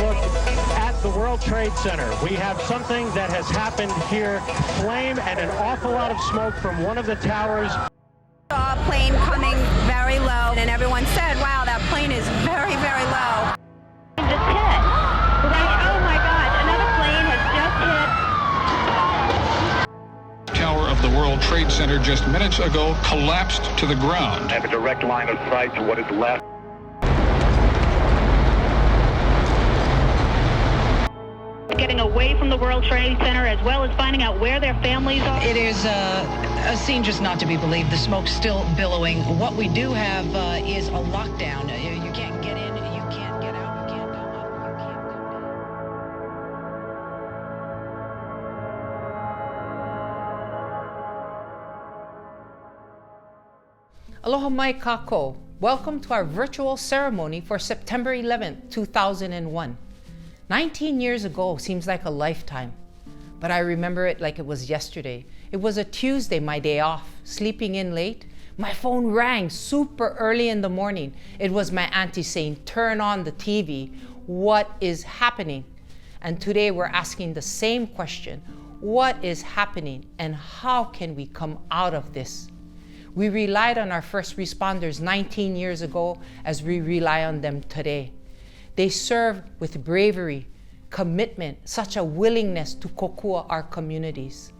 look at the World Trade Center. We have something that has happened here. Flame and an awful lot of smoke from one of the towers. Saw a plane coming very low, and everyone said, wow, that plane is very, very low. Just hit. Oh my God, another plane has just hit. Tower of the World Trade Center just minutes ago collapsed to the ground. I have a direct line of sight to what is left. Getting away from the World Trade Center, as well as finding out where their families are. It is a scene just not to be believed. The smoke's still billowing. What we do have is a lockdown. You can't get in, you can't get out, you can't go up, you can't go down. Aloha mai kako. Welcome to our virtual ceremony for September 11th, 2001. 19 years ago seems like a lifetime, but I remember it like it was yesterday. It was a Tuesday, my day off, sleeping in late. My phone rang super early in the morning. It was my auntie saying, turn on the TV. What is happening? And today we're asking the same question. What is happening and how can we come out of this? We relied on our first responders 19 years ago as we rely on them today. They serve with bravery, commitment, such a willingness to kokua our communities.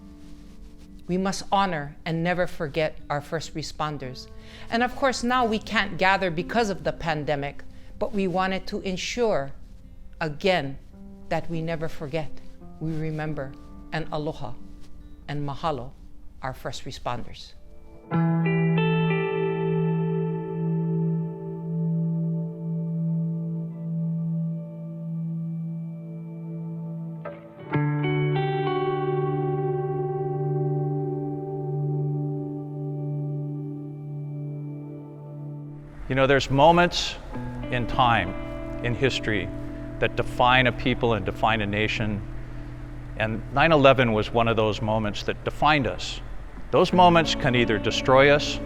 We must honor and never forget our first responders. And of course, now we can't gather because of the pandemic, but we wanted to ensure, again, that we never forget, we remember, and aloha and mahalo our first responders. You know, there's moments in time, in history, that define a people and define a nation. And 9/11 was one of those moments that defined us. Those moments can either destroy us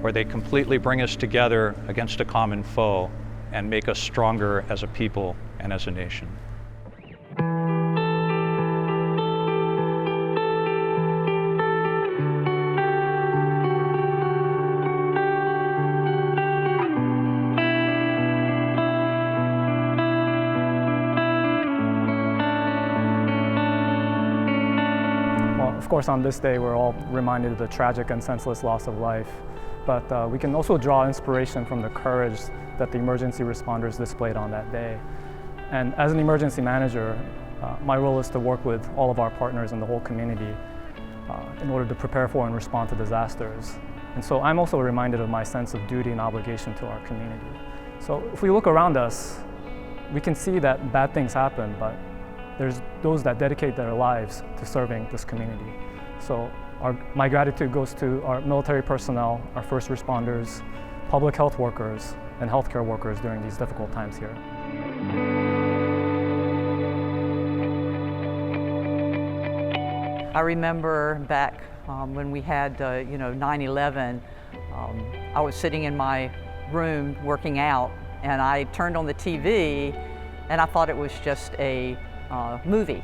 or they completely bring us together against a common foe and make us stronger as a people and as a nation. Of course, on this day, we're all reminded of the tragic and senseless loss of life, but we can also draw inspiration from the courage that the emergency responders displayed on that day. And as an emergency manager, my role is to work with all of our partners in the whole community in order to prepare for and respond to disasters. And so I'm also reminded of my sense of duty and obligation to our community. So if we look around us, we can see that bad things happen, but there's those that dedicate their lives to serving this community. So my gratitude goes to our military personnel, our first responders, public health workers, and healthcare workers during these difficult times here. I remember back when we had 9/11, I was sitting in my room working out, and I turned on the TV, and I thought it was just a movie,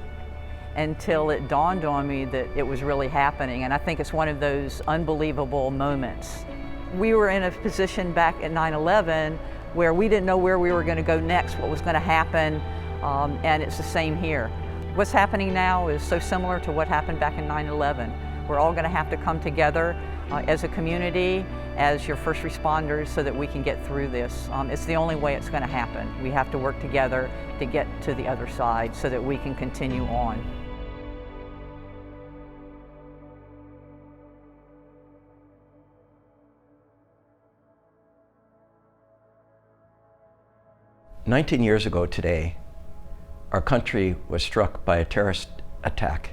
until it dawned on me that it was really happening. And I think it's one of those unbelievable moments. We were in a position back at 9/11 where we didn't know where we were going to go next, what was going to happen, and it's the same here. What's happening now is so similar to what happened back in 9/11. We're all going to have to come together as a community, as your first responders, so that we can get through this. It's the only way it's going to happen. We have to work together to get to the other side so that we can continue on. "19 years ago today, our country was struck by a terrorist attack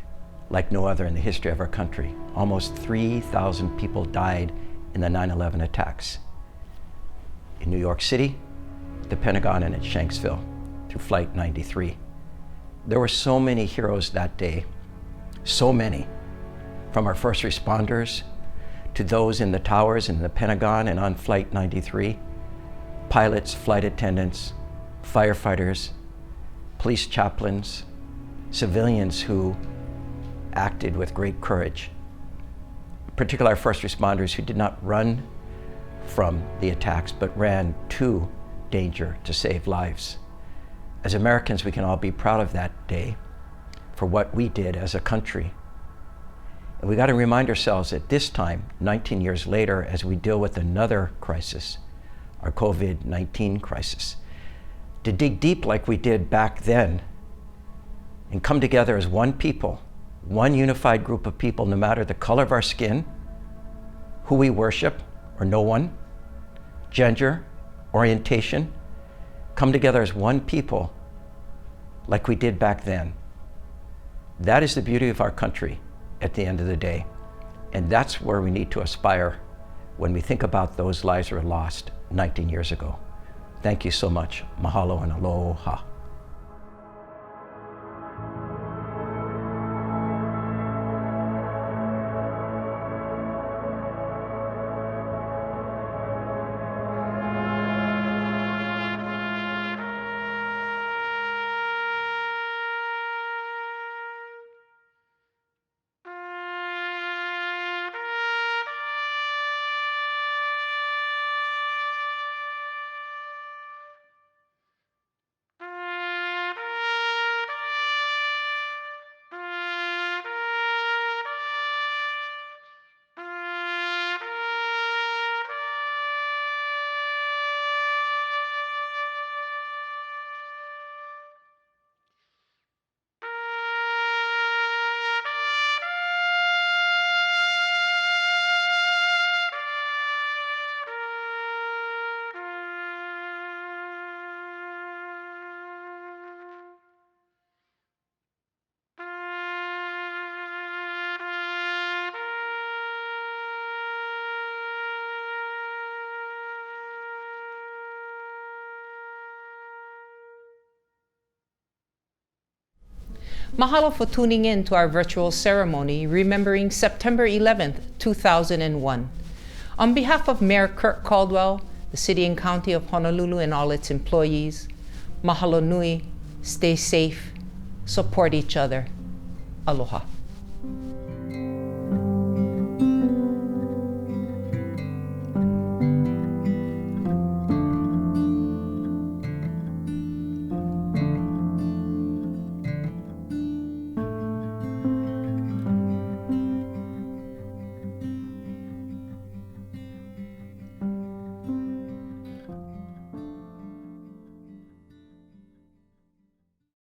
like no other in the history of our country. Almost 3,000 people died in the 9/11 attacks in New York City, the Pentagon, and in Shanksville through Flight 93. There were so many heroes that day, so many, from our first responders to those in the towers in the Pentagon and on Flight 93, pilots, flight attendants, firefighters, police chaplains, civilians who acted with great courage, particularly our first responders who did not run from the attacks but ran to danger to save lives. As Americans, we can all be proud of that day for what we did as a country. And we got to remind ourselves at this time, 19 years later, as we deal with another crisis, our COVID-19 crisis, to dig deep like we did back then and come together as one people, one unified group of people, no matter the color of our skin, who we worship or no one, gender, orientation, come together as one people like we did back then. That is the beauty of our country at the end of the day. And that's where we need to aspire when we think about those lives that were lost 19 years ago. Thank you so much. Mahalo and aloha. Mahalo for tuning in to our virtual ceremony remembering September 11th, 2001. On behalf of Mayor Kirk Caldwell, the City and County of Honolulu and all its employees, mahalo nui, stay safe, support each other. Aloha.